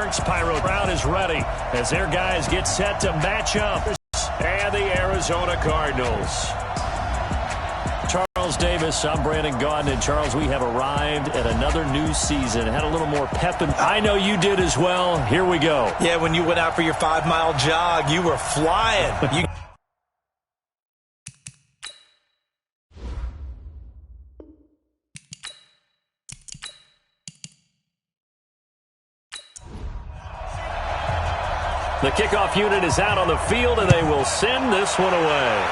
Fireworks Pyro crowd is ready as their guys get set to match up. And the Arizona Cardinals. Charles Davis, I'm Brandon Gaudin. And Charles, we have arrived at another new season. Had a little more pep, and I know you did as well. Here we go. Yeah, when you went out for your 5-mile jog, you were flying. The kickoff unit is out on the field, and they will send this one away.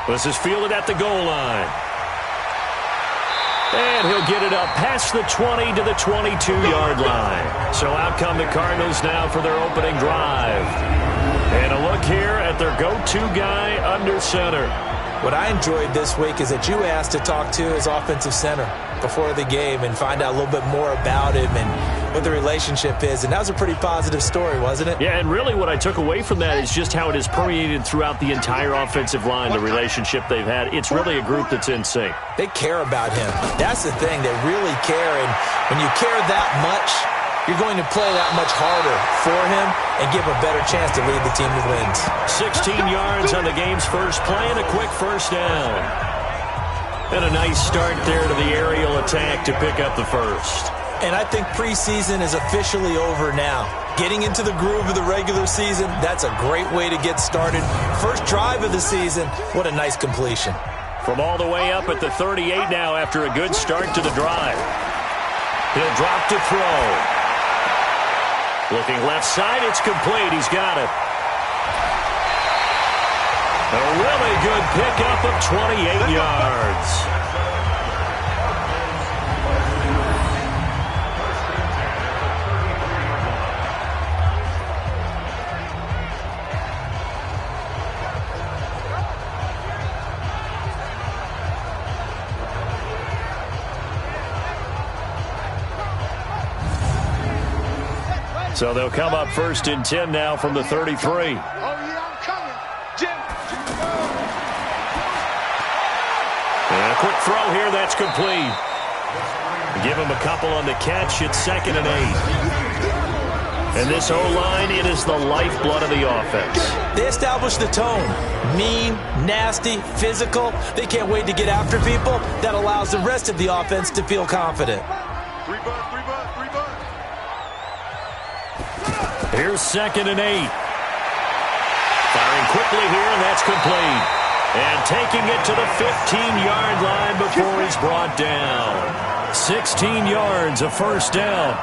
This is fielded at the goal line. And he'll get it up past the 20 to the 22-yard line. So out come the Cardinals now for their opening drive. And a look here at their go-to guy under center. What I enjoyed this week is that you asked to talk to his offensive center before the game and find out a little bit more about him and what the relationship is. And that was a pretty positive story, wasn't it? Yeah, and really what I took away from that is just how it has permeated throughout the entire offensive line, the relationship they've had. It's really a group that's in sync. They care about him. That's the thing. They really care. And when you care that much, you're going to play that much harder for him and give a better chance to lead the team to wins. 16 yards on the game's first play and a quick first down. And a nice start there to the aerial attack to pick up the first. And I think preseason is officially over now. Getting into the groove of the regular season, that's a great way to get started. First drive of the season, what a nice completion. From all the way up at the 38 now after a good start to the drive. He'll drop to throw. Looking left side, it's complete. He's got it. A really good pickup of 28 yards. So they'll come up first and 10 now from the 33. And a quick throw here, that's complete. Give him a couple on the catch. It's 2nd and 8. And this O-line, it is the lifeblood of the offense. They establish the tone. Mean, nasty, physical. They can't wait to get after people. That allows the rest of the offense to feel confident. Here's 2nd and 8. Firing quickly here, and that's complete. And taking it to the 15-yard line before he's brought down. 16 yards, a first down.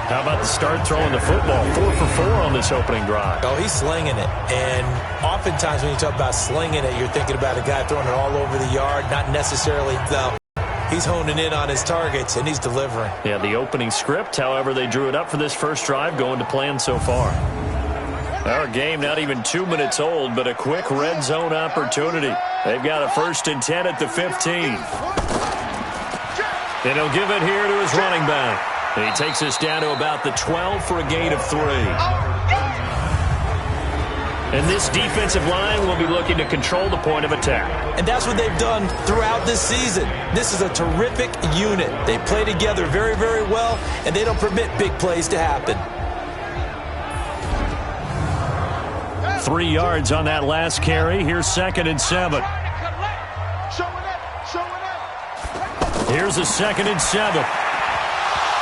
How about the start throwing the football? 4 for 4 on this opening drive. Oh, he's slinging it. And oftentimes when you talk about slinging it, you're thinking about a guy throwing it all over the yard, not necessarily the... He's honing in on his targets, and he's delivering. Yeah, the opening script, however, they drew it up for this first drive, going to plan so far. Our game not even 2 minutes old, but a quick red zone opportunity. They've got a 1st and 10 at the 15. And he'll give it here to his running back. And he takes us down to about the 12 for a gain of 3. And this defensive line will be looking to control the point of attack. And that's what they've done throughout this season. This is a terrific unit. They play together very, very well, and they don't permit big plays to happen. 3 yards on that last carry. Here's 2nd and 7. Here's a 2nd and 7.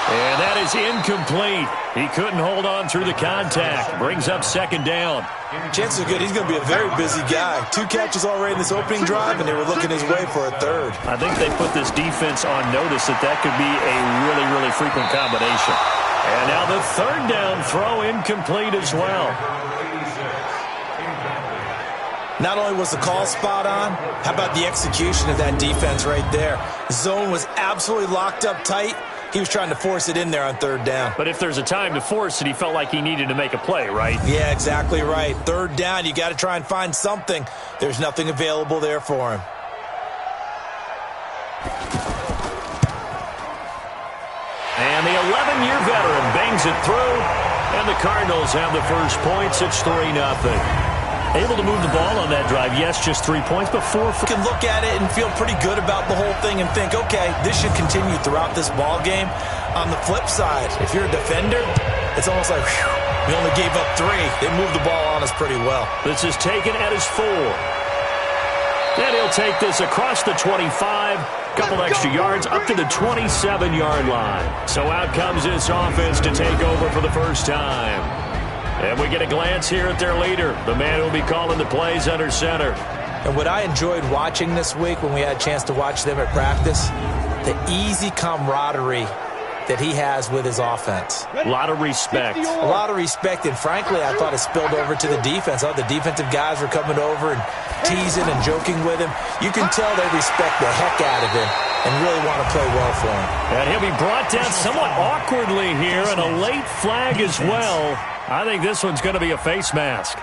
And that is incomplete. He couldn't hold on through the contact. Brings up 2nd down. Chances are good. He's going to be a very busy guy. 2 catches already in this opening drive, and they were looking his way for a 3rd. I think they put this defense on notice that could be a really, really frequent combination. And now the 3rd down throw incomplete as well. Not only was the call spot on, how about the execution of that defense right there? Zone was absolutely locked up tight. He was trying to force it in there on 3rd down. But if there's a time to force it, he felt like he needed to make a play, right? Yeah, exactly right. 3rd down, you got to try and find something. There's nothing available there for him. And the 11-year veteran bangs it through, and the Cardinals have the first points. It's 3-0. Able to move the ball on that drive. Yes, just 3 points, but 4. You can look at it and feel pretty good about the whole thing and think, okay, this should continue throughout this ball game. On the flip side, if you're a defender, it's almost like, whew, we only gave up 3. They moved the ball on us pretty well. This is taken at his 4. And he'll take this across the 25, couple extra yards up to the 27-yard line. So out comes this offense to take over for the first time. And we get a glance here at their leader, the man who'll be calling the plays under center. And what I enjoyed watching this week when we had a chance to watch them at practice, the easy camaraderie that he has with his offense. A lot of respect. A lot of respect, and frankly, I thought it spilled over to the defense. I thought the defensive guys were coming over and teasing and joking with him. You can tell they respect the heck out of him and really want to play well for him. And he'll be brought down somewhat awkwardly here, and a late flag as well. I think this one's going to be a face mask.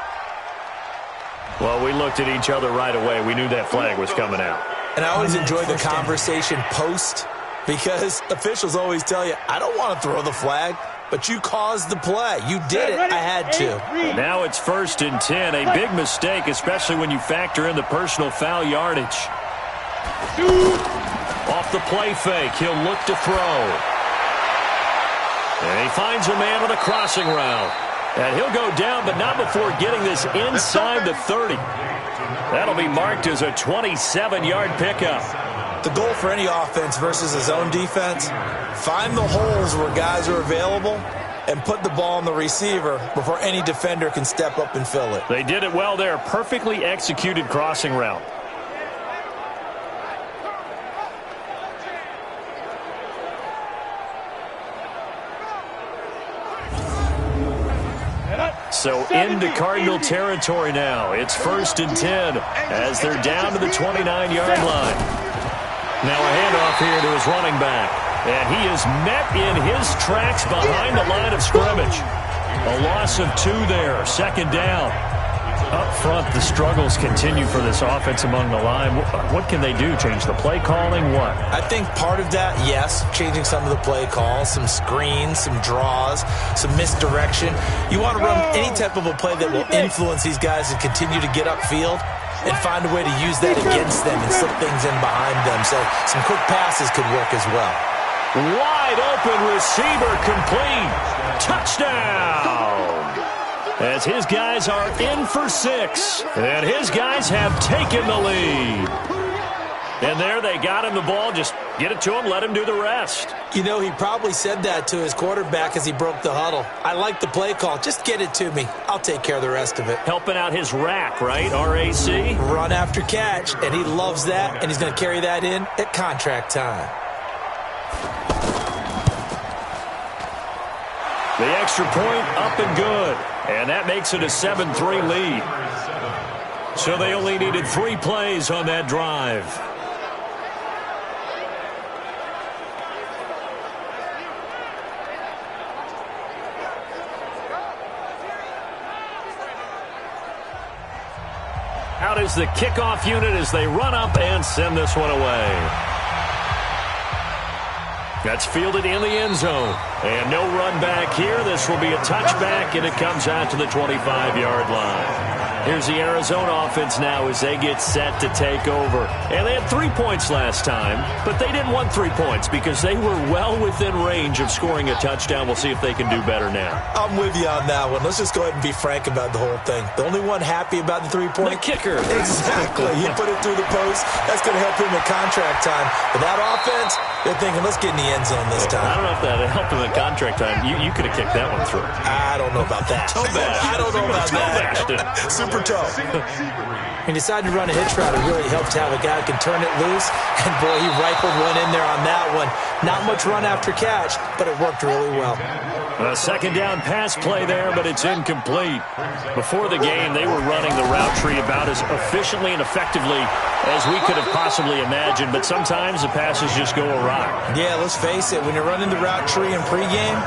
Well, we looked at each other right away. We knew that flag was coming out. And I always enjoy the conversation post, because officials always tell you, I don't want to throw the flag, but you caused the play. You did it. I had to. Now it's 1st and 10. A big mistake, especially when you factor in the personal foul yardage. Off the play fake, he'll look to throw. And he finds a man on the crossing route. And he'll go down, but not before getting this inside the 30. That'll be marked as a 27-yard pickup. The goal for any offense versus his own defense, find the holes where guys are available and put the ball on the receiver before any defender can step up and fill it. They did it well there. Perfectly executed crossing route. So into Cardinal territory now. It's 1st and 10 as they're down to the 29-yard line. Now a handoff here to his running back. And he is met in his tracks behind the line of scrimmage. A loss of 2 there. 2nd down. Up front, the struggles continue for this offense among the line. What can they do? Change the play calling? What? I think part of that, yes, changing some of the play calls, some screens, some draws, some misdirection. You want to run any type of a play that will influence these guys to continue to get upfield and find a way to use that against them and slip things in behind them. So some quick passes could work as well. Wide open receiver complete. Touchdown. As his guys are in for 6. And his guys have taken the lead. And there they got him the ball. Just get it to him, let him do the rest. You know, he probably said that to his quarterback as he broke the huddle. I like the play call. Just get it to me. I'll take care of the rest of it. Helping out his rack, right? R-A-C? Run after catch. And he loves that, and he's going to carry that in at contract time. The extra point up and good. And that makes it a 7-3 lead. So they only needed 3 plays on that drive. Out is the kickoff unit as they run up and send this one away. That's fielded in the end zone. And no run back here. This will be a touchback, and it comes out to the 25-yard line. Here's the Arizona offense now as they get set to take over. And they had 3 points last time, but they didn't want 3 points because they were well within range of scoring a touchdown. We'll see if they can do better now. I'm with you on that one. Let's just go ahead and be frank about the whole thing. The only one happy about the 3-point? The kicker. Exactly. He put it through the post. That's going to help him at contract time. But that offense, they're thinking, let's get in the end zone this time. I don't know if that helped him at contract time. You could have kicked that one through. I don't know about that. I don't know about that. Super tough. He decided to run a hitch route. It really helps to have a guy who can turn it loose. And, boy, he rifled one in there on that one. Not much run after catch, but it worked really well. A 2nd down pass play there, but it's incomplete. Before the game, they were running the route tree about as efficiently and effectively as we could have possibly imagined, but sometimes the passes just go awry. Yeah, let's face it. When you're running the route tree in pregame,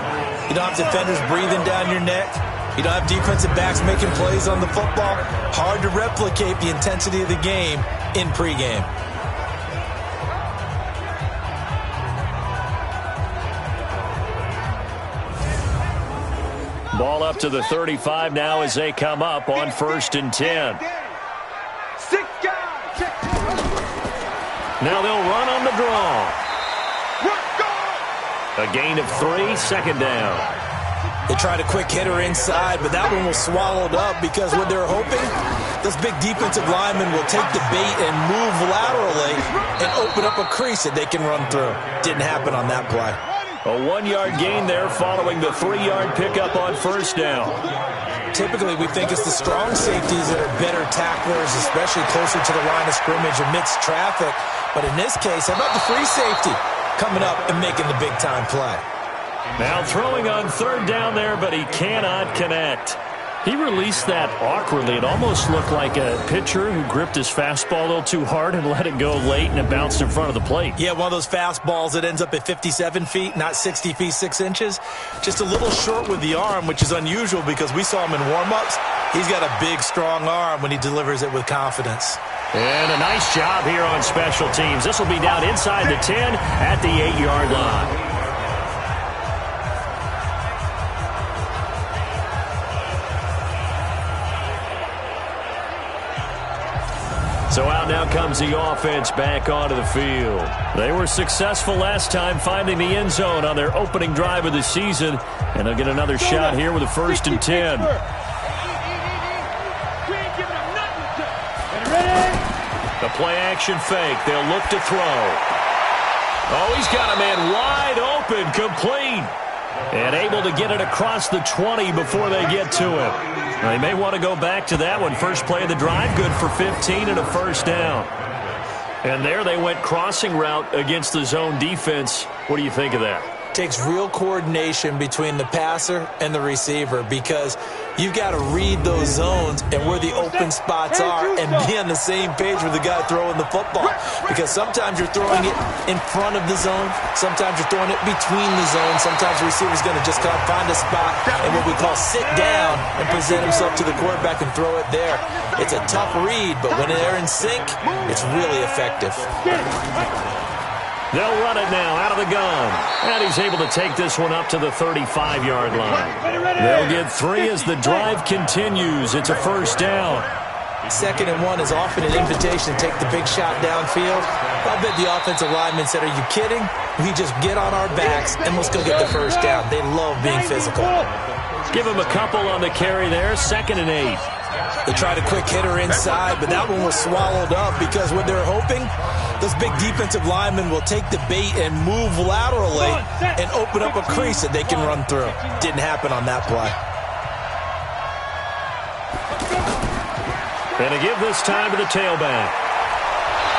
you don't have defenders breathing down your neck. You don't have defensive backs making plays on the football. Hard to replicate the intensity of the game in pregame. Ball up to the 35 now as they come up on 1st and 10. Now they'll run on the draw. A gain of 3, second down. They tried a quick hitter inside, but that one was swallowed up because what they're hoping, this big defensive lineman will take the bait and move laterally and open up a crease that they can run through. Didn't happen on that play. A 1-yard gain there following the 3-yard pickup on first down. Typically, we think it's the strong safeties that are better tacklers, especially closer to the line of scrimmage amidst traffic. But in this case, how about the free safety coming up and making the big-time play? Now throwing on third down there, but he cannot connect. He released that awkwardly. It almost looked like a pitcher who gripped his fastball a little too hard and let it go late, and it bounced in front of the plate. Yeah, one of those fastballs that ends up at 57 feet, not 60 feet, 6 inches. Just a little short with the arm, which is unusual because we saw him in warm-ups. He's got a big, strong arm when he delivers it with confidence. And a nice job here on special teams. This will be down inside the 10 at the 8-yard line. So out now comes the offense back onto the field. They were successful last time finding the end zone on their opening drive of the season. And they'll get another shot here with a 1st and 10. The play action fake. They'll look to throw. Oh, he's got a man wide open, complete. And able to get it across the 20 before they get to him. They may want to go back to that one. First play of the drive, good for 15 and a first down. And there they went crossing route against the zone defense. What do you think of that? Takes real coordination between the passer and the receiver because you've got to read those zones and where the open spots are and be on the same page with the guy throwing the football. Because sometimes you're throwing it in front of the zone. Sometimes you're throwing it between the zones. Sometimes the receiver's going to just kind of find a spot and what we call sit down and present himself to the quarterback and throw it there. It's a tough read, but when they're in sync, it's really effective. They'll run it now out of the gun. And he's able to take this one up to the 35-yard line. They'll get 3 as the drive continues. It's a first down. 2nd and 1 is often an invitation to take the big shot downfield. I bet the offensive lineman said, are you kidding? We just get on our backs and let's go get the first down. They love being physical. Give him a couple on the carry there. 2nd and 8. They tried a quick hitter inside, but that one was swallowed up because what they're hoping, this big defensive lineman will take the bait and move laterally and open up a crease that they can run through. Didn't happen on that play. And to give this time to the tailback.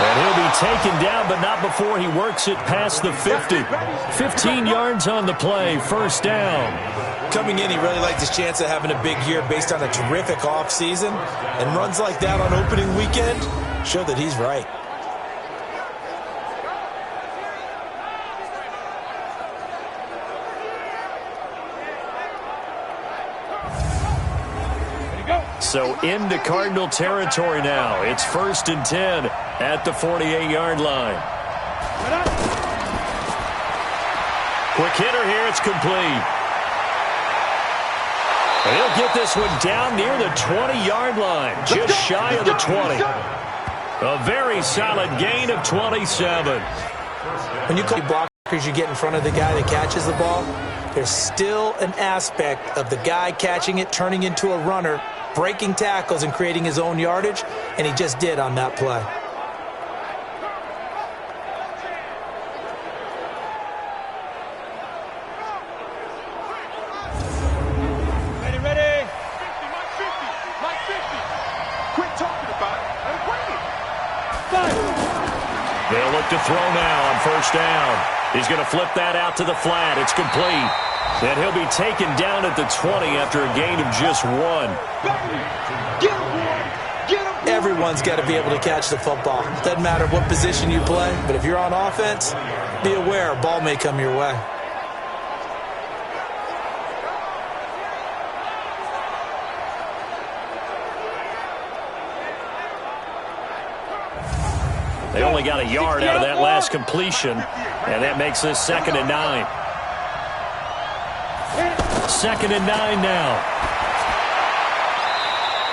And he'll be taken down, but not before he works it past the 50. 15 yards on the play, first down. Coming in, he really liked his chance of having a big year based on a terrific offseason. And runs like that on opening weekend show that he's right. So into Cardinal territory now. It's 1st and 10 at the 48-yard line. Quick hitter here. It's complete. And he'll get this one down near the 20-yard line, just shy of the 20. A very solid gain of 27. When you call blockers, you get in front of the guy that catches the ball. There's still an aspect of the guy catching it, turning into a runner, breaking tackles and creating his own yardage, and he just did on that play. Ready. 50, Mike 50. Quit talking about it and bring it. They'll look to throw now on first down. He's going to flip that out to the flat. It's complete. And he'll be taken down at the 20 after a gain of just 1. Everyone's got to be able to catch the football. Doesn't matter what position you play, but if you're on offense, be aware a ball may come your way. They only got a yard out of that last completion, and that makes this 2nd and 9. 2nd and 9 now.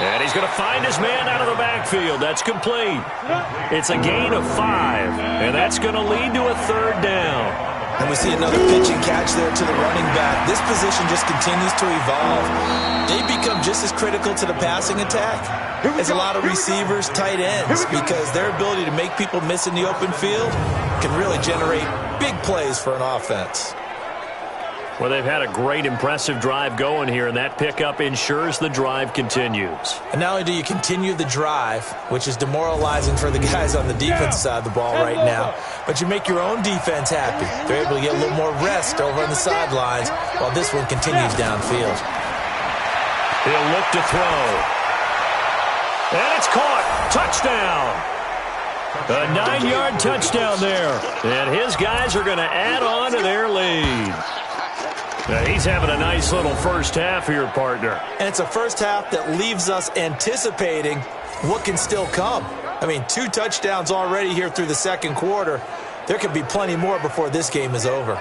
And he's going to find his man out of the backfield. That's complete. It's a gain of 5, and that's going to lead to a 3rd down. And we see another pitch and catch there to the running back. This position just continues to evolve. They become just as critical to the passing attack as a lot of receivers, tight ends, because their ability to make people miss in the open field can really generate big plays for an offense. Well, they've had a great, impressive drive going here, and that pickup ensures the drive continues. And not only do you continue the drive, which is demoralizing for the guys on the defensive side of the ball right now, but you make your own defense happy. They're able to get a little more rest over on the sidelines while this one continues downfield. He'll look to throw. And it's caught. Touchdown. A 9-yard touchdown there. And his guys are going to add on to their lead. Now he's having a nice little first half here, partner. And it's a first half that leaves us anticipating what can still come. I mean, 2 touchdowns already here through the second quarter. There could be plenty more before this game is over.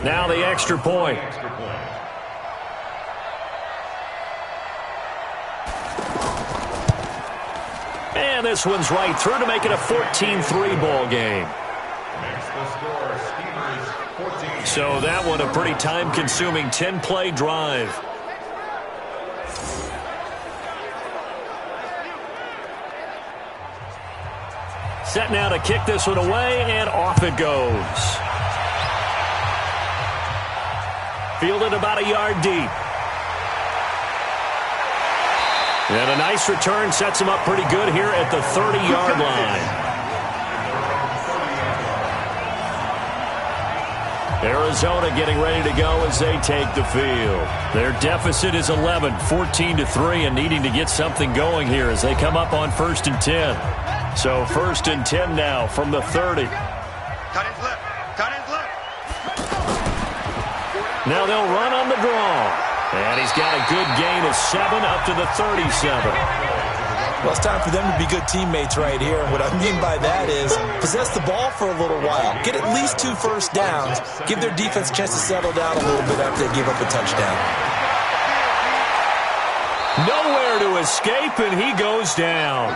Now the extra point. And this one's right through to make it a 14-3 ball game. So that one a pretty time-consuming 10-play drive. Set now to kick this one away, and off it goes. Fielded about a yard deep. And a nice return sets him up pretty good here at the 30-yard line. Arizona getting ready to go as they take the field. Their deficit is 11, 14-3, and needing to get something going here as they come up on 1st and 10. So 1st and 10 now from the 30. Cut his lip. Cut his lip. Now they'll run on the draw. And he's got a good gain of 7 up to the 37. Well, it's time for them to be good teammates right here. What I mean by that is possess the ball for a little while. Get at least 2 first downs. Give their defense a chance to settle down a little bit after they give up a touchdown. Nowhere to escape, and he goes down.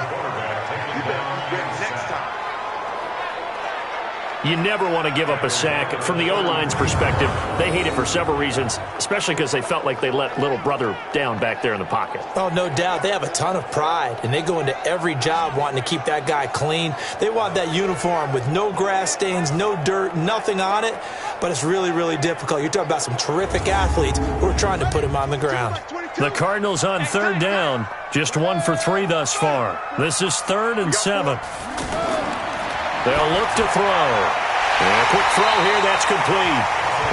You never want to give up a sack. From the O-line's perspective, they hate it for several reasons, especially because they felt like they let little brother down back there in the pocket. Oh, no doubt. They have a ton of pride, and they go into every job wanting to keep that guy clean. They want that uniform with no grass stains, no dirt, nothing on it, but it's really, really difficult. You're talking about some terrific athletes who are trying to put him on the ground. The Cardinals on 3rd down, just 1 for 3 thus far. This is 3rd and 7. They'll look to throw. And a quick throw here, that's complete.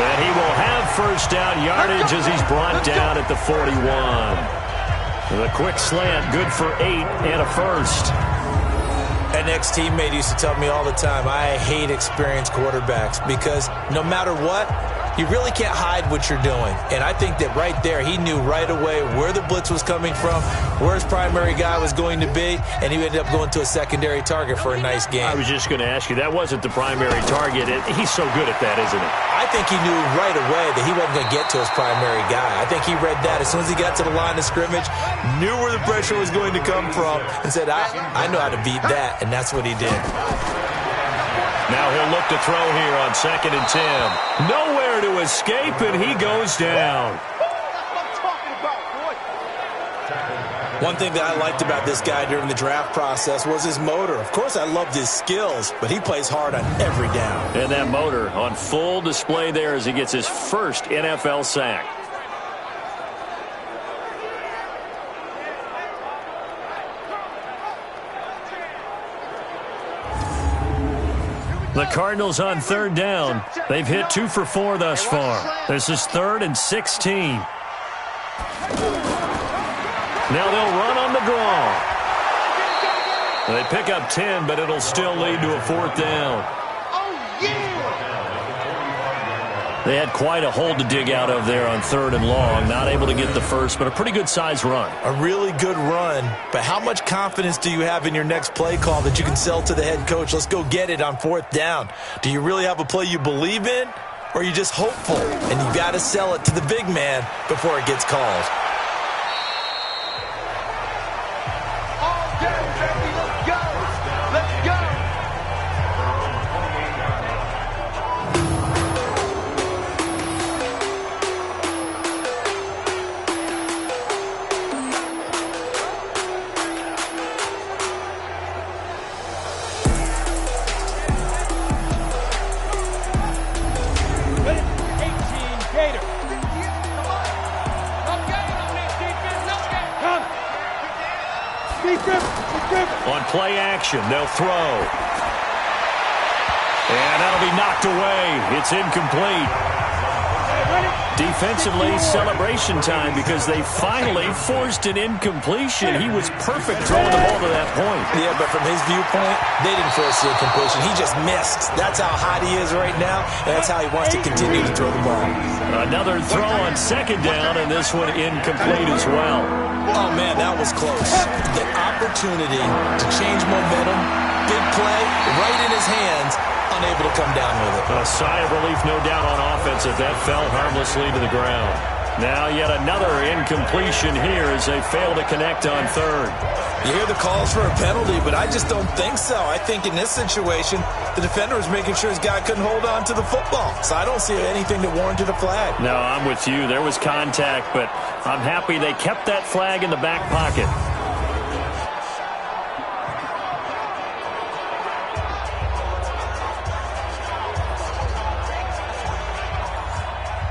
And he will have first down yardage as he's brought down at the 41. The quick slant, good for 8 and a first. An ex-teammate used to tell me all the time, I hate experienced quarterbacks because no matter what, you really can't hide what you're doing. And I think that right there, he knew right away where the blitz was coming from, where his primary guy was going to be, and he ended up going to a secondary target for a nice game. I was just going to ask you, that wasn't the primary target. He's so good at that, isn't he? I think he knew right away that he wasn't going to get to his primary guy. I think he read that as soon as he got to the line of scrimmage, knew where the pressure was going to come from, and said, I know how to beat that, and that's what he did. Now he'll look to throw here on 2nd and 10. Nowhere to escape, and he goes down. One thing that I liked about this guy during the draft process was his motor. Of course, I loved his skills, but he plays hard on every down. And that motor on full display there as he gets his first NFL sack. The Cardinals on 3rd down. They've hit 2 for 4 thus far. This is 3rd and 16. Now they'll run on the draw. They pick up 10, but it'll still lead to a 4th down. They had quite a hole to dig out of there on 3rd and long. Not able to get the first, but a pretty good size run. A really good run, but how much confidence do you have in your next play call that you can sell to the head coach? Let's go get it on 4th down. Do you really have a play you believe in? or you're just hopeful, and you got to sell it to the big man before it gets called. All day, baby. Let's go. Let's go. On play action, they'll throw. And that'll be knocked away. It's incomplete. Defensively, celebration time because they finally forced an incompletion. He was perfect throwing the ball to that point. Yeah, but from his viewpoint, they didn't force the incompletion. He just missed. That's how hot he is right now, and that's how he wants to continue to throw the ball. Another throw on second down, and this one incomplete as well. Oh, man, that was close. The opportunity to change momentum, big play, right in his hands, unable to come down with it. A sigh of relief, no doubt, on offense as that fell harmlessly to the ground. Now yet another incompletion here as they fail to connect on third. You hear the calls for a penalty, but I just don't think so. I think in this situation, the defender was making sure his guy couldn't hold on to the football. So I don't see anything that warranted a flag. No, I'm with you. There was contact, but I'm happy they kept that flag in the back pocket.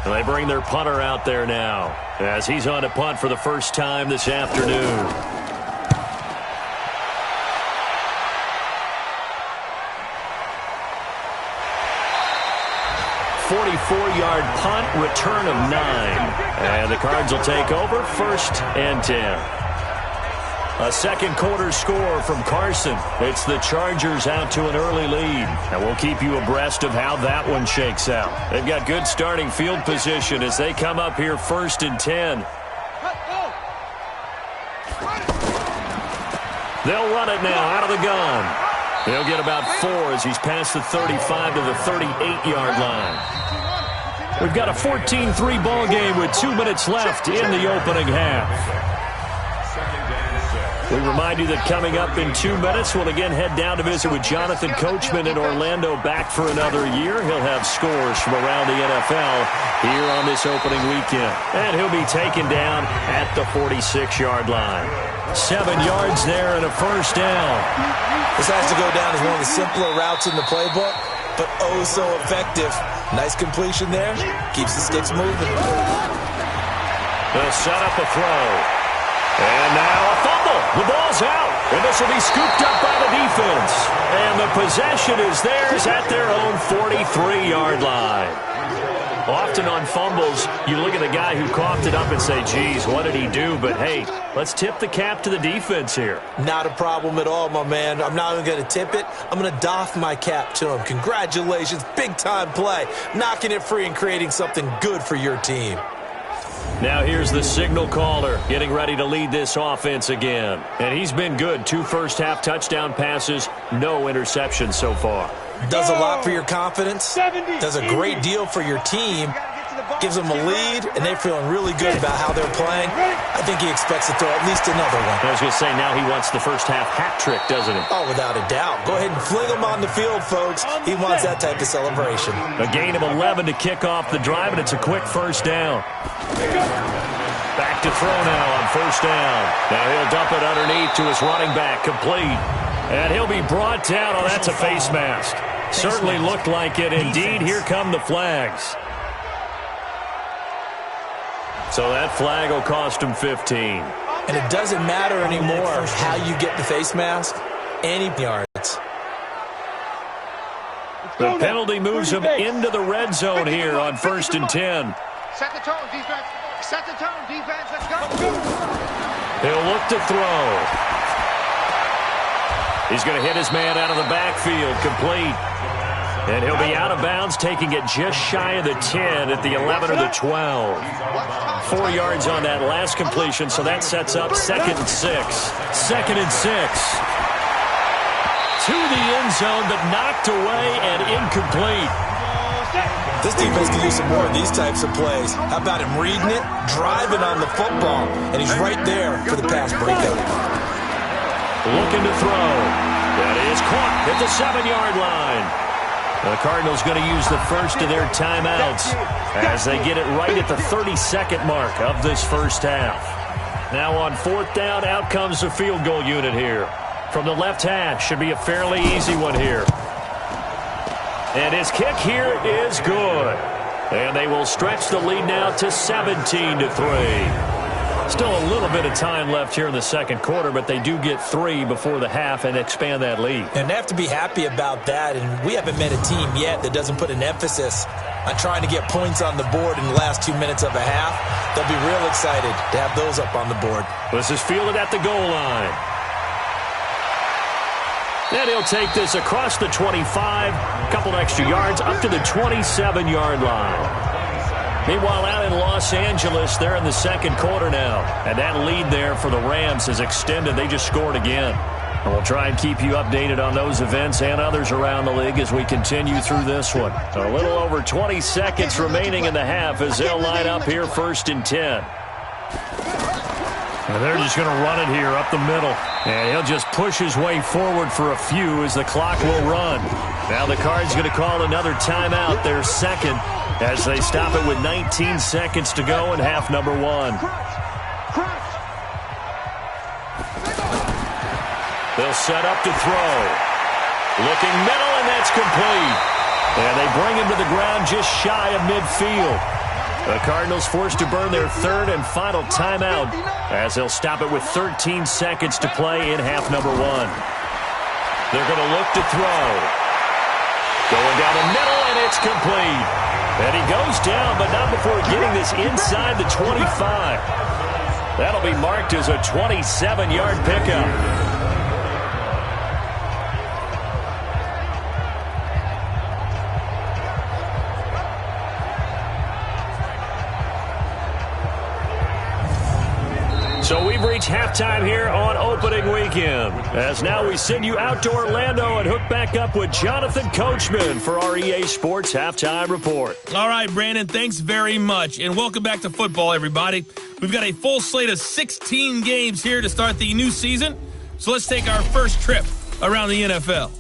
They bring their punter out there now as he's on to punt for the first time this afternoon. 44-yard punt, return of 9. And the Cards will take over, 1st and 10. A second quarter score from Carson. It's the Chargers out to an early lead. And we'll keep you abreast of how that one shakes out. They've got good starting field position as they come up here 1st and 10. They'll run it now out of the gun. He'll get about 4 as he's past the 35 to the 38-yard line. We've got a 14-3 ball game with 2 minutes left in the opening half. We remind you that coming up in 2 minutes, we'll again head down to visit with Jonathan Coachman in Orlando, back for another year. He'll have scores from around the NFL here on this opening weekend. And he'll be taken down at the 46-yard line. 7 yards there and a first down. This has to go down as one of the simpler routes in the playbook, but oh so effective. Nice completion there. Keeps the sticks moving. They'll set up a throw. And now a fumble. The ball's out. And this will be scooped up by the defense. And the possession is theirs at their own 43-yard line. Often on fumbles, you look at the guy who coughed it up and say, geez, what did he do? But, hey, let's tip the cap to the defense here. Not a problem at all, my man. I'm not even going to tip it. I'm going to doff my cap to him. Congratulations. Big-time play. Knocking it free and creating something good for your team. Now here's the signal caller getting ready to lead this offense again. And he's been good. 2 first-half touchdown passes, no interceptions so far. Does a lot for your confidence. Does a great deal for your team. Gives them a lead, and they're feeling really good about how they're playing. I think he expects to throw at least another one. I was going to say, now he wants the first-half hat trick, doesn't he? Oh, without a doubt. Go ahead and fling him on the field, folks. He wants that type of celebration. A gain of 11 to kick off the drive, and it's a quick first down. Back to throw now on first down. Now he'll dump it underneath to his running back, complete. And he'll be brought down. Oh, that's a face mask. Certainly looked like it. Indeed, here come the flags. So that flag will cost him 15. And it doesn't matter anymore how you get the face mask. Any yards. The penalty moves him into the red zone here on 1st and 10. Set the tone, defense. Set the tone, defense. Let's go. He'll look to throw. He's going to hit his man out of the backfield, complete. And he'll be out of bounds, taking it just shy of the 10 at the 11 or the 12. 4 yards on that last completion, so that sets up 2nd and 6. 2nd and 6. To the end zone, but knocked away and incomplete. This defense can use some more of these types of plays. How about him reading it, driving on the football, and he's right there for the pass breakup. Looking to throw. That is caught at the 7-yard line. The Cardinals going to use the first of their timeouts as they get it right at the 32nd mark of this first half. Now on 4th down, out comes the field goal unit here. From the left hash, should be a fairly easy one here. And his kick here is good. And they will stretch the lead now to 17-3. Still a little bit of time left here in the second quarter, but they do get 3 before the half and expand that lead. And they have to be happy about that, and we haven't met a team yet that doesn't put an emphasis on trying to get points on the board in the last 2 minutes of a half. They'll be real excited to have those up on the board. This is fielded at the goal line. And he'll take this across the 25, a couple extra yards, up to the 27-yard line. Meanwhile, out in Los Angeles, they're in the second quarter now. And that lead there for the Rams is extended. They just scored again. And we'll try and keep you updated on those events and others around the league as we continue through this one. A little over 20 seconds remaining in the half as they'll line up here 1st and 10. And they're just going to run it here up the middle. And he'll just push his way forward for a few as the clock will run. Now the Cards going to call another timeout, their second, as they stop it with 19 seconds to go in half number 1. They'll set up to throw. Looking middle, and that's complete. And they bring him to the ground just shy of midfield. The Cardinals forced to burn their 3rd and final timeout as they'll stop it with 13 seconds to play in half number 1. They're going to look to throw. Going down the middle, and it's complete. And he goes down, but not before getting this inside the 25. That'll be marked as a 27-yard pickup. So we've reached halftime here on opening weekend. As now we send you out to Orlando and hook back up with Jonathan Coachman for our EA Sports Halftime Report. All right, Brandon, thanks very much. And welcome back to football, everybody. We've got a full slate of 16 games here to start the new season. So let's take our first trip around the NFL.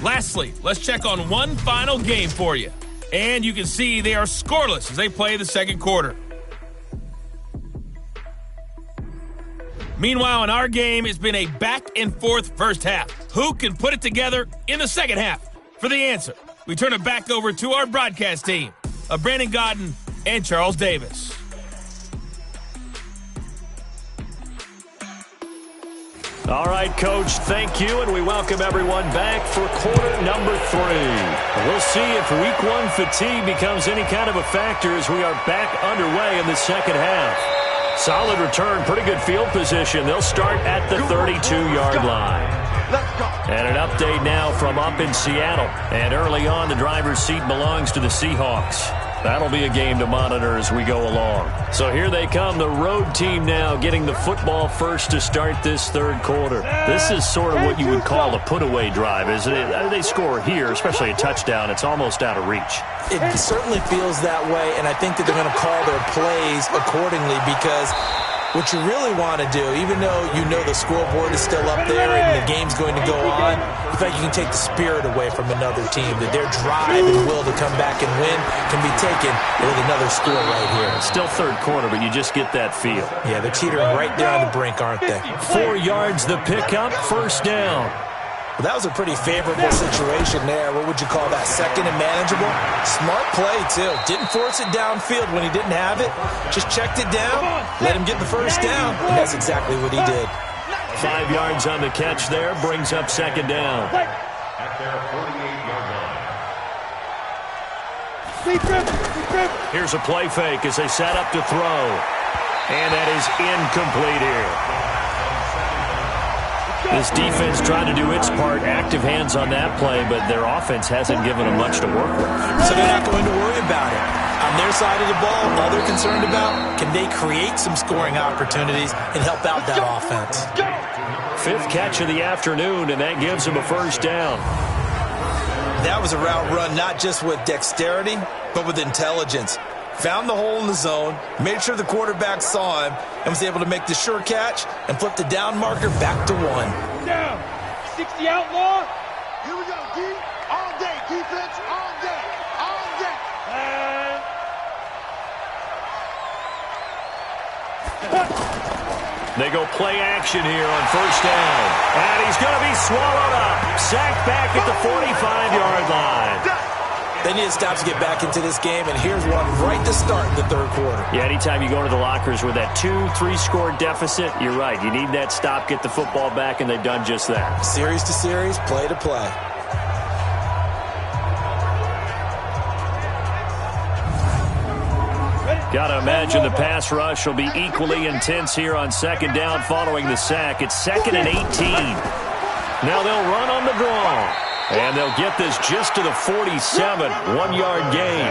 Lastly, let's check on one final game for you. And you can see they are scoreless as they play the second quarter. Meanwhile, in our game, it's been a back-and-forth first half. Who can put it together in the second half? For the answer, we turn it back over to our broadcast team of Brandon Godden and Charles Davis. All right, Coach, thank you, and we welcome everyone back for quarter number 3. We'll see if week 1 fatigue becomes any kind of a factor as we are back underway in the second half. Solid return, pretty good field position. They'll start at the 32-yard line. And an update now from up in Seattle. And early on, the driver's seat belongs to the Seahawks. That'll be a game to monitor as we go along. So here they come, the road team now getting the football first to start this third quarter. This is sort of what you would call a put-away drive, isn't it? They score here, especially a touchdown. It's almost out of reach. It certainly feels that way, and I think that they're going to call their plays accordingly because what you really want to do, even though you know the scoreboard is still up there and the game's going to go on, in fact, you can take the spirit away from another team, that their drive and will to come back and win can be taken with another score right here. Still third quarter, but you just get that feel. Yeah, they're teetering right there on the brink, aren't they? 4 yards the pickup, first down. Well, that was a pretty favorable situation there. What would you call that? Second and manageable? Smart play, too. Didn't force it downfield when he didn't have it. Just checked it down, let him get the first down, and that's exactly what he did. 5 yards on the catch there, brings up second down. At their 48-yard line. Here's a play fake as they set up to throw. And that is incomplete here. This defense trying to do its part, active hands on that play, but their offense hasn't given them much to work with. So they're not going to worry about it. On their side of the ball, all they're concerned about, can they create some scoring opportunities and help out that offense? 5th catch of the afternoon, and that gives them a first down. That was a route run not just with dexterity, but with intelligence. Found the hole in the zone, made sure the quarterback saw him, and was able to make the sure catch and flip the down marker back to 1. Down. 60 outlaw. Here we go, D. All day. Defense all day. All day. They go play action here on first down. And he's going to be swallowed up. Sacked back at the 45-yard line. They need to stop to get back into this game, and here's one right to start in the 3rd quarter. Yeah, anytime you go to the lockers with that 2-3 score deficit, you're right. You need that stop, get the football back, and they've done just that. Series to series, play to play. Got to imagine the pass rush will be equally intense here on 2nd down following the sack. It's 2nd and 18. Now they'll run on the draw. And they'll get this just to the 47, 1-yard gain.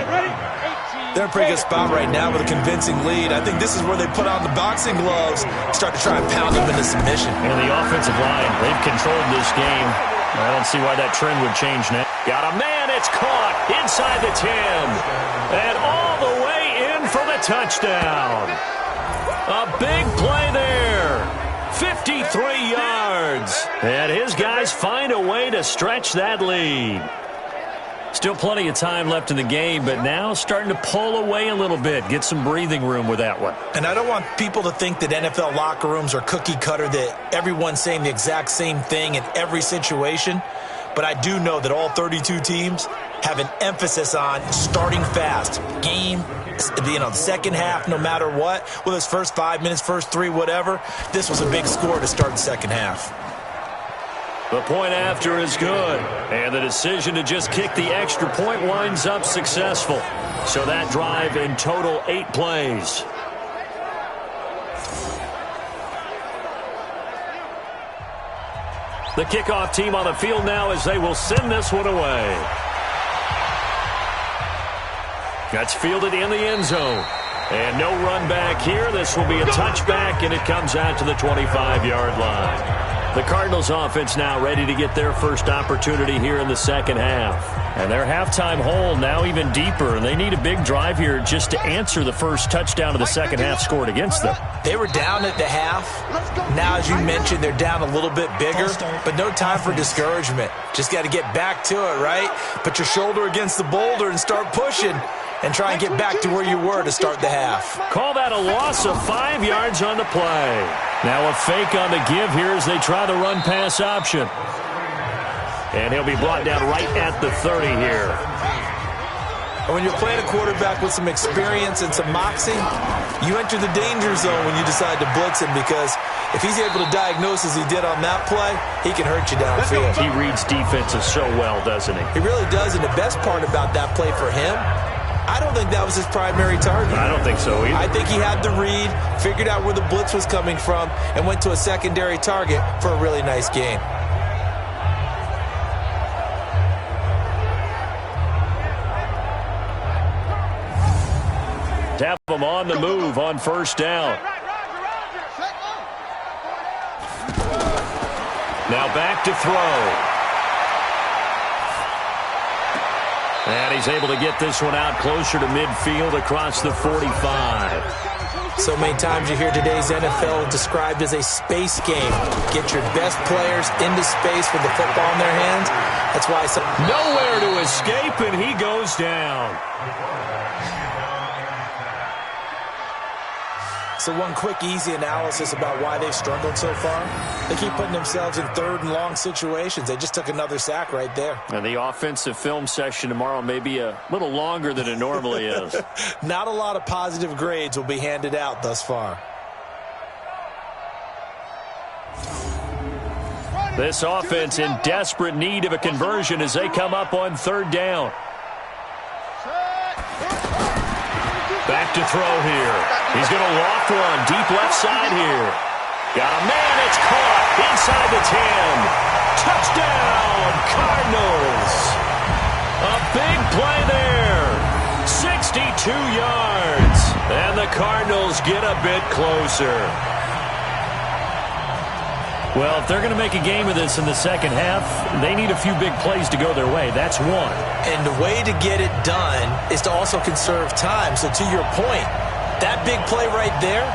They're in a pretty good spot right now with a convincing lead. I think this is where they put on the boxing gloves, start to try and pound them into submission. And the offensive line, they've controlled this game. I don't see why that trend would change now. Got a man, it's caught inside the 10. And all the way in for the touchdown. A big play there. 53 yards. And his guys find a way to stretch that lead. Still plenty of time left in the game, but now starting to pull away a little bit. Get some breathing room with that one. And I don't want people to think that NFL locker rooms are cookie cutter, that everyone's saying the exact same thing in every situation. But I do know that all 32 teams have an emphasis on starting fast. Game, the second half, no matter what, whether it's first 5 minutes, first 3, whatever, this was a big score to start the second half. The point after is good, and the decision to just kick the extra point winds up successful. So that drive in total 8 plays. The kickoff team on the field now as they will send this one away. That's fielded in the end zone. And no run back here. This will be a touchback, and it comes out to the 25-yard line. The Cardinals offense now ready to get their first opportunity here in the second half. And their halftime hole now even deeper, and they need a big drive here just to answer the first touchdown of the second half scored against them. They were down at the half. Now, as you mentioned, they're down a little bit bigger, but no time for discouragement. Just got to get back to it, right? Put your shoulder against the boulder and start pushing. And try and get back to where you were to start the half. Call that a loss of 5 yards on the play. Now a fake on the give here as they try the run-pass option. And he'll be brought down right at the 30 here. And when you're playing a quarterback with some experience and some moxie, you enter the danger zone when you decide to blitz him, because if he's able to diagnose as he did on that play, he can hurt you downfield. He reads defenses so well, doesn't he? He really does, and the best part about that play for him, I don't think that was his primary target. I don't think so either. I think he had the read, figured out where the blitz was coming from, and went to a secondary target for a really nice gain. Have them on the move on first down. Now back to throw. And he's able to get this one out closer to midfield across the 45. So many times you hear today's NFL described as a space game. Get your best players into space with the football in their hands. That's why I said nowhere to escape, and he goes down. So one quick, easy analysis about why they've struggled so far. They keep putting themselves in third and long situations. They just took another sack right there. And the offensive film session tomorrow may be a little longer than it normally is. Not a lot of positive grades will be handed out thus far. This offense in desperate need of a conversion as they come up on third down. Back to throw here. He's going to loft one deep left side here. Got a man, it's caught inside the 10. Touchdown, Cardinals. A big play there. 62 yards. And the Cardinals get a bit closer. Well, if they're going to make a game of this in the second half, they need a few big plays to go their way. That's one. And the way to get it done is to also conserve time. So to your point, that big play right there,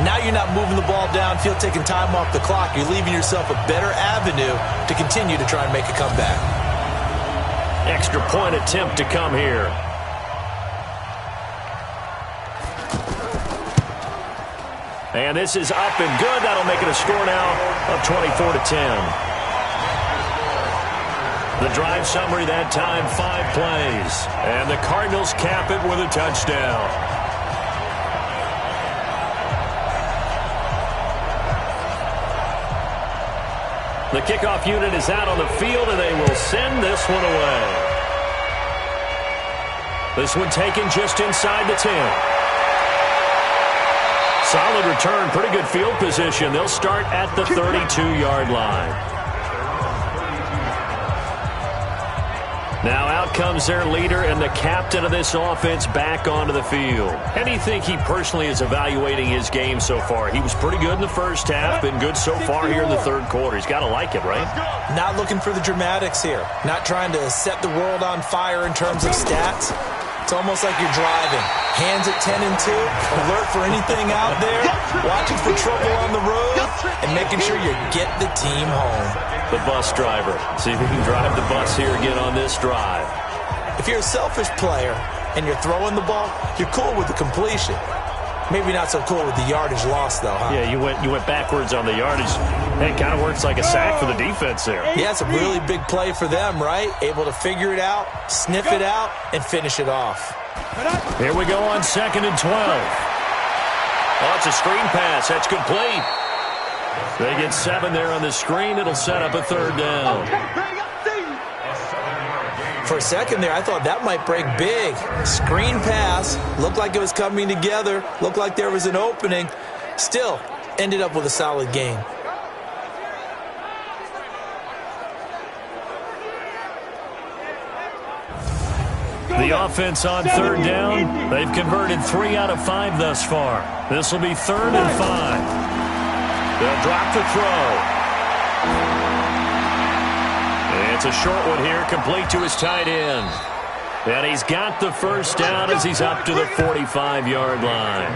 now you're not moving the ball downfield, taking time off the clock. You're leaving yourself a better avenue to continue to try and make a comeback. Extra point attempt to come here. And this is up and good. That'll make it a score now of 24-10. The drive summary that time, 5 plays. And the Cardinals cap it with a touchdown. The kickoff unit is out on the field, and they will send this one away. This one taken just inside the 10. Solid return, pretty good field position. They'll start at the 32-yard line. Now out comes their leader and the captain of this offense back onto the field. How do you think he personally is evaluating his game so far? He was pretty good in the first half, been good so far here in the third quarter. He's got to like it, right? Not looking for the dramatics here. Not trying to set the world on fire in terms of stats. It's almost like you're driving. Hands at 10 and 2, alert for anything out there, watching for trouble on the road, and making sure you get the team home. The bus driver. See if he can drive the bus here again on this drive. If you're a selfish player and you're throwing the ball, you're cool with the completion. Maybe not so cool with the yardage loss, though, huh? Yeah, you went backwards on the yardage. It kind of works like a sack for the defense there. Yeah, it's a really big play for them, right? Able to figure it out, sniff it out, and finish it off. Here we go on 2nd and 12. Oh, it's a screen pass. That's complete. They get 7 there on the screen. It'll set up a 3rd down. For a second there, I thought that might break big. Screen pass. Looked like it was coming together. Looked like there was an opening. Still, ended up with a solid game. The offense on 3rd down, they've converted 3 out of 5 thus far. This will be 3rd and 5. They'll drop the throw. It's a short one here, complete to his tight end. And he's got the first down as he's up to the 45-yard line.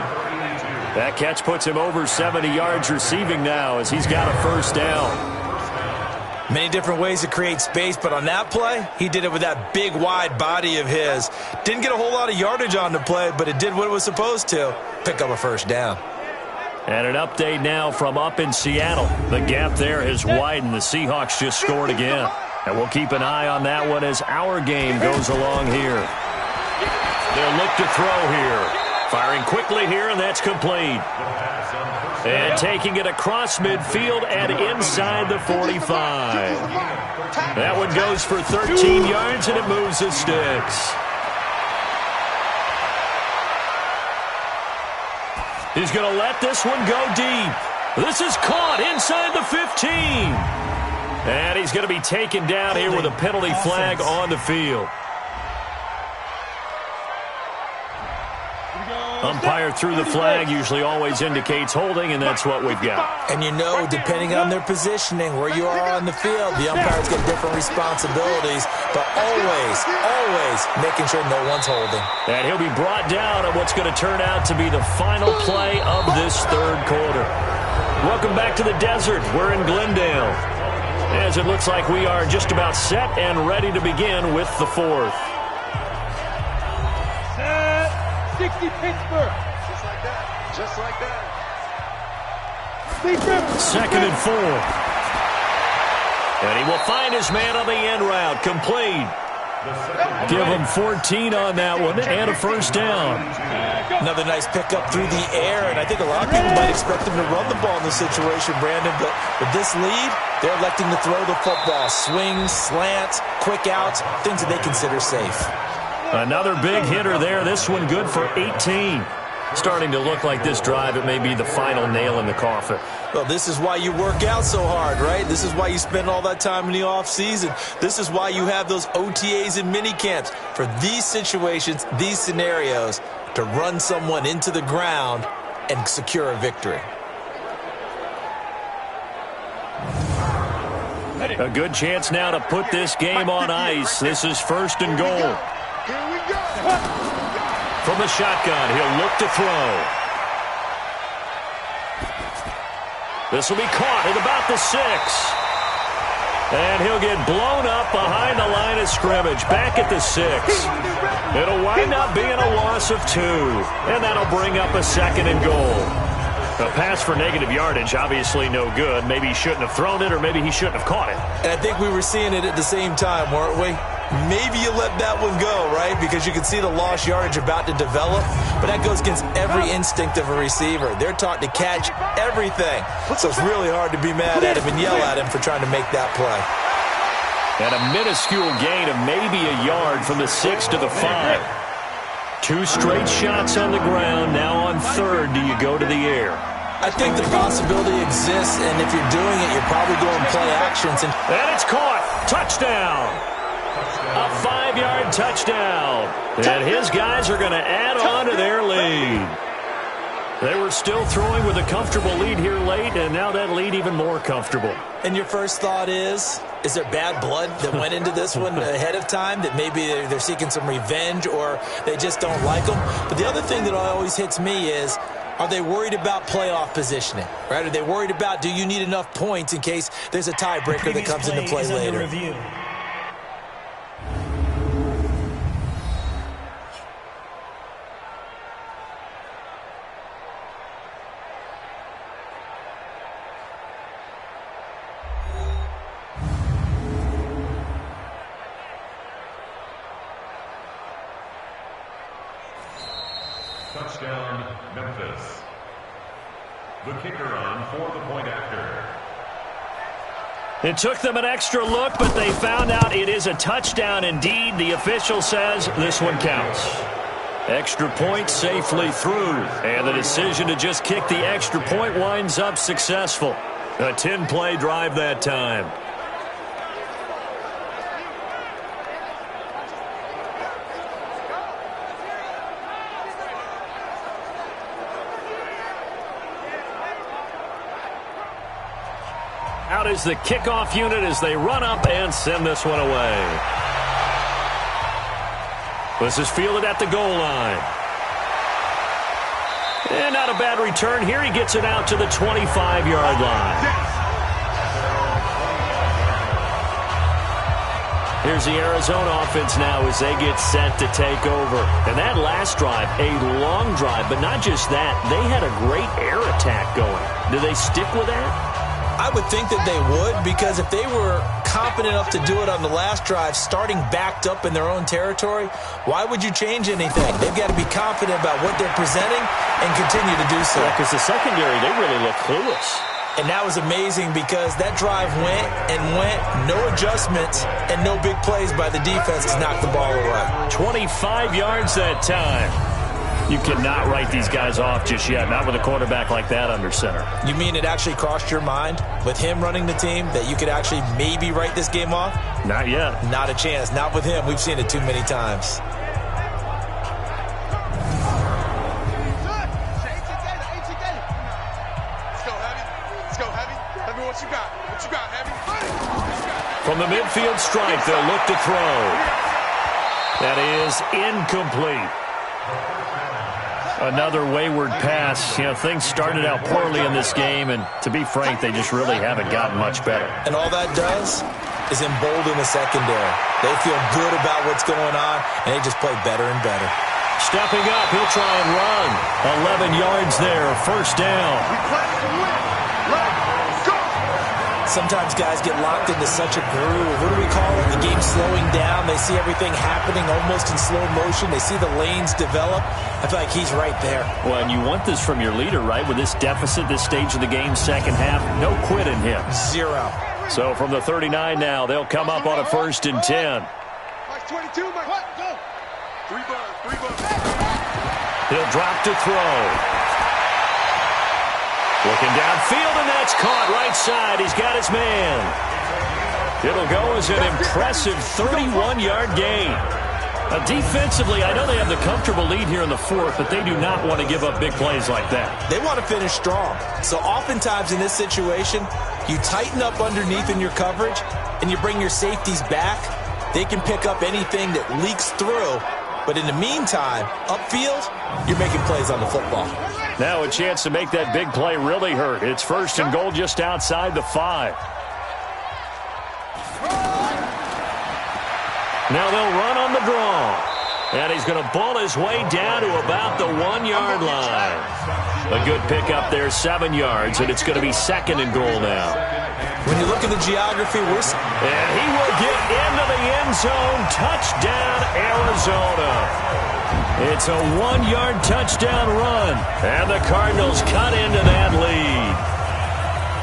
That catch puts him over 70 yards receiving now as he's got a first down. Many different ways to create space, but on that play, he did it with that big, wide body of his. Didn't get a whole lot of yardage on the play, but it did what it was supposed to. Pick up a first down. And an update now from up in Seattle. The gap there has widened. The Seahawks just scored again. And we'll keep an eye on that one as our game goes along here. They'll look to throw here. Firing quickly here, and that's complete. And taking it across midfield and inside the 45. That one goes for 13 yards, and it moves the sticks. He's going to let this one go deep. This is caught inside the 15. And he's going to be taken down here with a penalty flag on the field. Umpire threw the flag, usually always indicates holding, and that's what we've got. And you know, depending on their positioning, where you are on the field, the umpires get different responsibilities, but always making sure no one's holding. And he'll be brought down on what's going to turn out to be the final play of this third quarter. Welcome back to the desert. We're in Glendale, as it looks like we are just about set and ready to begin with the fourth. 60 Pittsburgh. Just like that. Just like that. 2nd and 4. And he will find his man on the end route. Complete. Give him 14 on that one and a first down. Another nice pickup through the air, and I think a lot of people might expect him to run the ball in this situation, Brandon, but with this lead, they're electing to throw the football. Swings, slants, quick outs, things that they consider safe. Another big hitter there. This one good for 18. Starting to look like this drive, it may be the final nail in the coffin. Well, this is why you work out so hard, right? This is why you spend all that time in the offseason. This is why you have those OTAs and mini camps for these situations, these scenarios, to run someone into the ground and secure a victory. A good chance now to put this game on ice. This is 1st and goal. Here we go. From the shotgun, he'll look to throw. This will be caught at about the 6. And he'll get blown up behind the line of scrimmage, back at the 6. It'll wind up being a loss of 2. And that'll bring up a 2nd and goal. A pass for negative yardage, obviously no good. Maybe he shouldn't have thrown it, or maybe he shouldn't have caught it. And I think we were seeing it at the same time, weren't we? Maybe you let that one go, right? Because you can see the lost yardage about to develop. But that goes against every instinct of a receiver. They're taught to catch everything. So it's really hard to be mad at him and yell at him for trying to make that play. And a minuscule gain of maybe a yard from the 6 to the 5. 2 straight shots on the ground. Now on 3rd, do you go to the air? I think the possibility exists, and if you're doing it, you're probably going play actions. And it's caught. Touchdown. A 5-yard touchdown. And his guys are going to add on to their lead. They were still throwing with a comfortable lead here late, and now that lead even more comfortable. And your first thought is there bad blood that went into this one ahead of time, that maybe they're seeking some revenge or they just don't like them? But the other thing that always hits me is, are they worried about playoff positioning, right? Are they worried about, do you need enough points in case there's a tiebreaker that comes into play later? Touchdown, Memphis. The kicker on for the point after. It took them an extra look, but they found out it is a touchdown indeed. The official says this one counts. Extra point safely through, and the decision to just kick the extra point winds up successful. A 10-play drive that time. Out is the kickoff unit as they run up and send this one away. This is fielded at the goal line. And not a bad return here. He gets it out to the 25-yard line. Here's the Arizona offense now as they get set to take over. And that last drive, a long drive, but not just that. They had a great air attack going. Do they stick with that? I would think that they would, because if they were competent enough to do it on the last drive, starting backed up in their own territory, why would you change anything? They've got to be confident about what they're presenting and continue to do so. Yeah, because the secondary, they really look clueless. And that was amazing because that drive went and went, no adjustments, and no big plays by the defense to knock the ball away. 25 yards that time. You cannot write these guys off just yet, not with a quarterback like that under center. You mean it actually crossed your mind with him running the team that you could actually maybe write this game off? Not yet. Not a chance. Not with him. We've seen it too many times. From the midfield stripe, they'll look to throw. That is incomplete. Another wayward pass. You know, things started out poorly in this game, and to be frank, they just really haven't gotten much better. And all that does is embolden the secondary. They feel good about what's going on, and they just play better and better. Stepping up, he'll try and run. 11 yards there, first down. Sometimes guys get locked into such a groove. What do we call it? The game slowing down. They see everything happening almost in slow motion. They see the lanes develop. I feel like he's right there. Well, and you want this from your leader, right? With this deficit, this stage of the game, second half, no quit in him. Zero. So from the 39 now, they'll come up on a 1st and 10. Mike 22, Mike. What? Go. 3 bucks. He'll drop to throw. Looking downfield, and that's caught right side. He's got his man. It'll go as an impressive 31-yard gain. Defensively, I know they have the comfortable lead here in the fourth, but they do not want to give up big plays like that. They want to finish strong. So oftentimes in this situation, you tighten up underneath in your coverage, and you bring your safeties back. They can pick up anything that leaks through. But in the meantime, upfield, you're making plays on the football. Now a chance to make that big play really hurt. It's 1st and goal just outside the 5. Now they'll run on the draw. And he's going to ball his way down to about the 1-yard line. A good pickup there, 7 yards, and it's going to be 2nd and goal now. When you look at the geography, and he will get into the end zone. Touchdown, Arizona. It's a 1-yard touchdown run, and the Cardinals cut into that lead.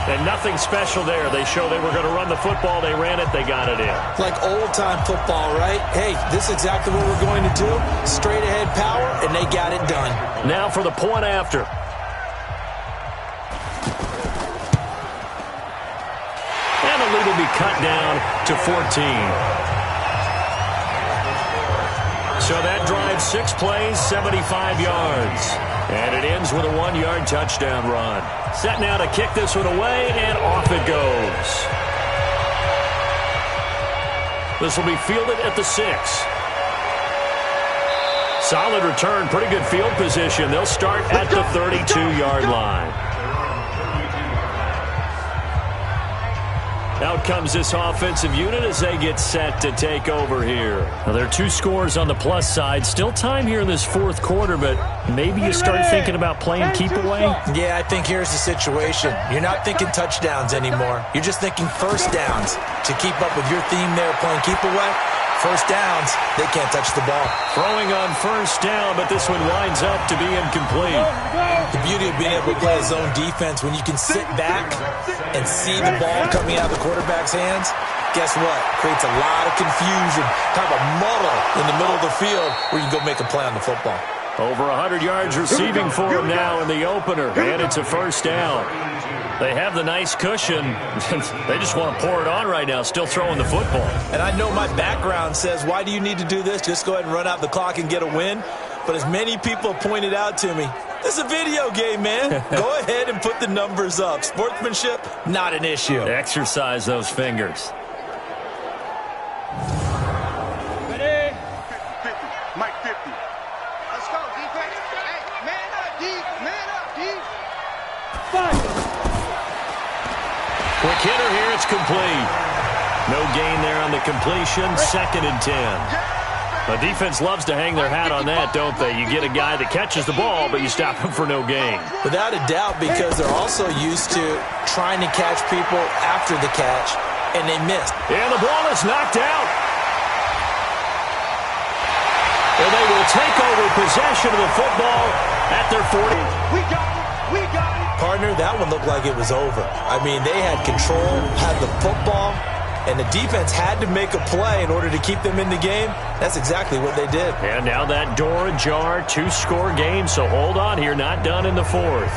And nothing special there. They show they were going to run the football. They ran it. They got it in. Like old-time football, right? Hey, this is exactly what we're going to do. Straight-ahead power, and they got it done. Now for the point after. And the lead will be cut down to 14. So that drives 6 plays, 75 yards. And it ends with a 1-yard touchdown run. Set now to kick this one away, and off it goes. This will be fielded at the 6. Solid return, pretty good field position. They'll start at the 32-yard line. Out comes this offensive unit as they get set to take over here. Now, there are 2 scores on the plus side. Still time here in this fourth quarter, but maybe you start thinking about playing keep away? Yeah, I think here's the situation. You're not thinking touchdowns anymore. You're just thinking first downs. To keep up with your theme there, playing keep away, first downs, they can't touch the ball. Throwing on first down, but this one winds up to be incomplete. The beauty of being able to play a zone defense, when you can sit back and see the ball coming out of the quarterback's hands, guess what? Creates a lot of confusion, kind of a muddle in the middle of the field where you can go make a play on the football. Over 100 yards receiving for him now in the opener, and it's a first down. They have the nice cushion. They just want to pour it on right now, still throwing the football. And I know my background says, why do you need to do this? Just go ahead and run out the clock and get a win. But as many people pointed out to me, this is a video game, man. Go ahead and put the numbers up. Sportsmanship, not an issue. Exercise those fingers. Ready? 50, Mike 50. Let's go, defense. Hey, man up, D. Man up, D. Fight. Quick hitter here, it's complete. No gain there on the completion, 2nd and 10. The defense loves to hang their hat on that, don't they? You get a guy that catches the ball, but you stop him for no gain. Without a doubt, because they're also used to trying to catch people after the catch, and they missed. And the ball is knocked out. And they will take over possession of the football at their 40. We got it. We got it. Partner, that one looked like it was over. I mean, they had control, had the football, and the defense had to make a play in order to keep them in the game. That's exactly what they did. And now that door ajar, 2-score game, so hold on here, not done in the fourth.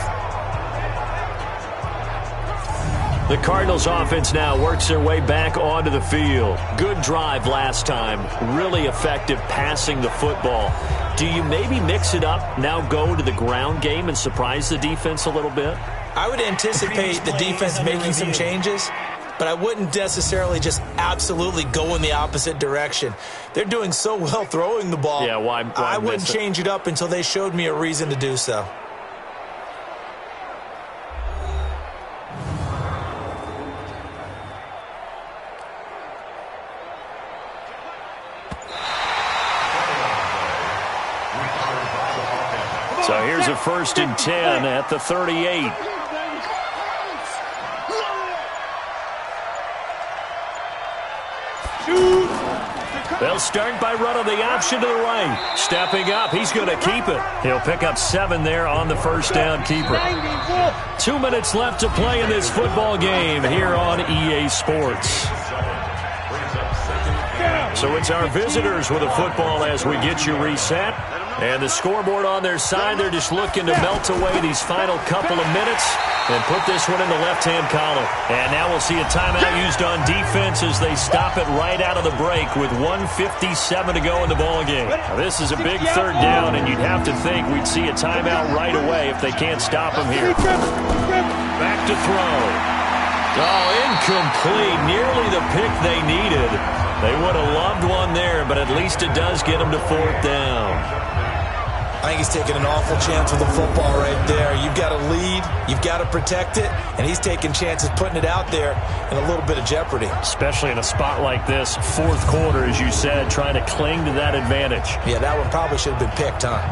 The Cardinals offense now works their way back onto the field. Good drive last time, really effective passing the football. Do you maybe mix it up, now go to the ground game and surprise the defense a little bit? I would anticipate the defense making some changes, but I wouldn't necessarily just absolutely go in the opposite direction. They're doing so well throwing the ball. Yeah, why I wouldn't change it up until they showed me a reason to do so. So here's a 1st and 10 at the 38. They'll start by running the option to the right. Stepping up, he's going to keep it. He'll pick up 7 there on the first down keeper. 2 minutes left to play in this football game here on EA Sports. So it's our visitors with a football as we get you reset. And the scoreboard on their side, they're just looking to melt away these final couple of minutes and put this one in the left-hand column. And now we'll see a timeout used on defense as they stop it right out of the break with 1:57 to go in the ballgame. Now, this is a big third down, and you'd have to think we'd see a timeout right away if they can't stop him here. Back to throw. Oh, incomplete. Nearly the pick they needed. They would have loved one there, but at least it does get them to fourth down. I think he's taking an awful chance with the football right there. You've got to lead, you've got to protect it, and he's taking chances putting it out there in a little bit of jeopardy. Especially in a spot like this, fourth quarter, as you said, trying to cling to that advantage. Yeah, that one probably should have been picked, huh?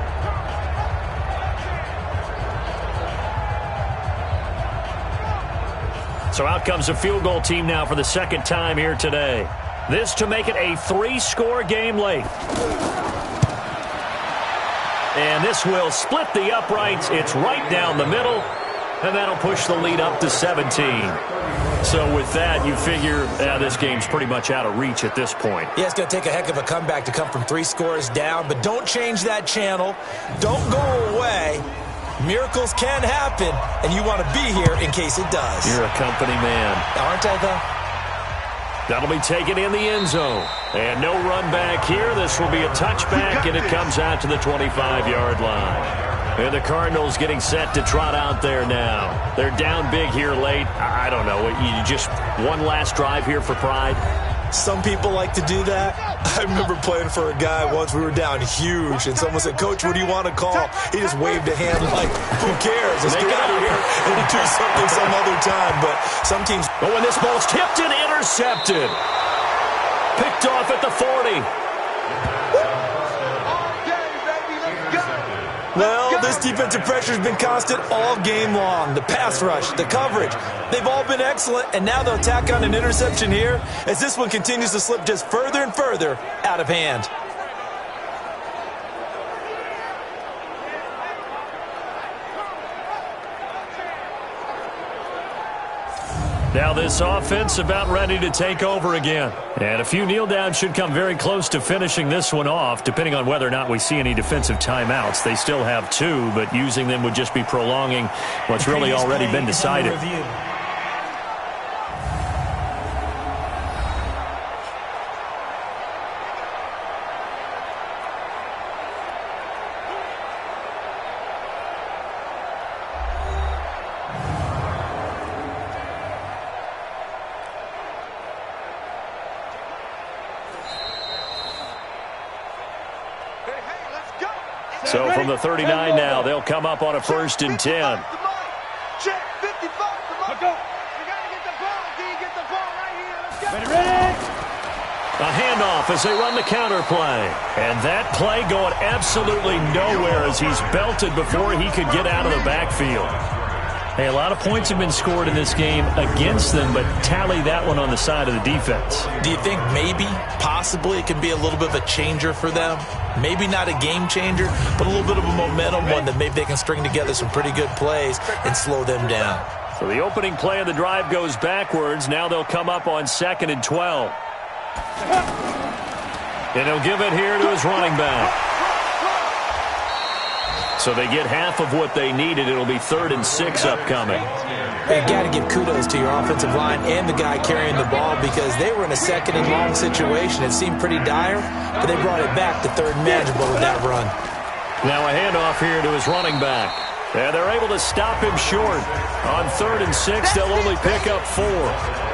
So out comes a field goal team now for the second time here today. This to make it a 3-score game late. And this will split the uprights. It's right down the middle, and that'll push the lead up to 17. So with that, you figure this game's pretty much out of reach at this point. Yeah, it's going to take a heck of a comeback to come from 3 scores down, but don't change that channel. Don't go away. Miracles can happen, and you want to be here in case it does. You're a company man. Aren't I, though? That'll be taken in the end zone. And no run back here. This will be a touchback, and it comes out to the 25-yard line. And the Cardinals getting set to trot out there now. They're down big here late. I don't know. You just one last drive here for pride? Some people like to do that. I remember playing for a guy once. We were down huge, and someone said, "Coach, what do you want to call?" He just waved a hand like, "Who cares? Let's get out of here and do something some other time." But some teams... Oh, and this ball's tipped and intercepted. Picked off at the 40. Well, this defensive pressure has been constant all game long. The pass rush, the coverage, they've all been excellent, and now they'll tack on an interception here as this one continues to slip just further and further out of hand. Now this offense about ready to take over again. And a few kneel downs should come very close to finishing this one off, depending on whether or not we see any defensive timeouts. They still have 2, but using them would just be prolonging what's really already been decided. So from the 39 now, they'll come up on a 1st and 10. Check 55. Let's go. You got to get the ball, D. Get the ball right here. Let's go. Ready? A handoff as they run the counter play. And that play going absolutely nowhere as he's belted before he could get out of the backfield. Hey, a lot of points have been scored in this game against them, but tally that one on the side of the defense. Do you think maybe, possibly, it can be a little bit of a changer for them? Maybe not a game changer, but a little bit of a momentum one that maybe they can string together some pretty good plays and slow them down. So the opening play of the drive goes backwards. Now they'll come up on 2nd and 12. And he'll give it here to his running back. So they get half of what they needed. It'll be 3rd and 6 upcoming. You got to give kudos to your offensive line and the guy carrying the ball because they were in a 2nd and long situation. It seemed pretty dire, but they brought it back to 3rd and manageable with that run. Now a handoff here to his running back. And they're able to stop him short. On 3rd and 6, they'll only pick up 4.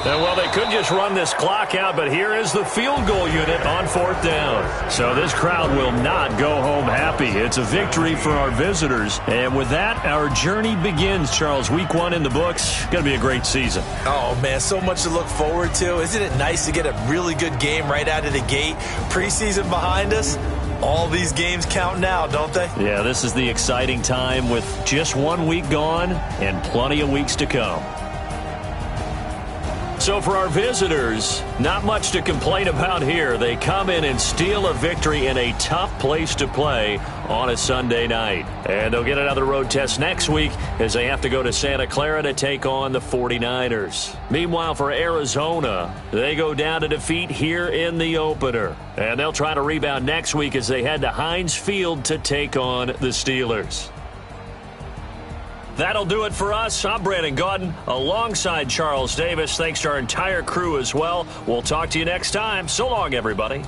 And, well, they could just run this clock out, but here is the field goal unit on 4th down. So this crowd will not go home happy. It's a victory for our visitors. And with that, our journey begins, Charles. Week 1 in the books. Going to be a great season. Oh, man, so much to look forward to. Isn't it nice to get a really good game right out of the gate? Preseason behind us. All these games count now, don't they? Yeah, this is the exciting time with just 1 week gone and plenty of weeks to come. So for our visitors, not much to complain about here. They come in and steal a victory in a tough place to play on a Sunday night. And they'll get another road test next week as they have to go to Santa Clara to take on the 49ers. Meanwhile, for Arizona, they go down to defeat here in the opener. And they'll try to rebound next week as they head to Heinz Field to take on the Steelers. That'll do it for us. I'm Brandon Gaudin alongside Charles Davis. Thanks to our entire crew as well. We'll talk to you next time. So long, everybody.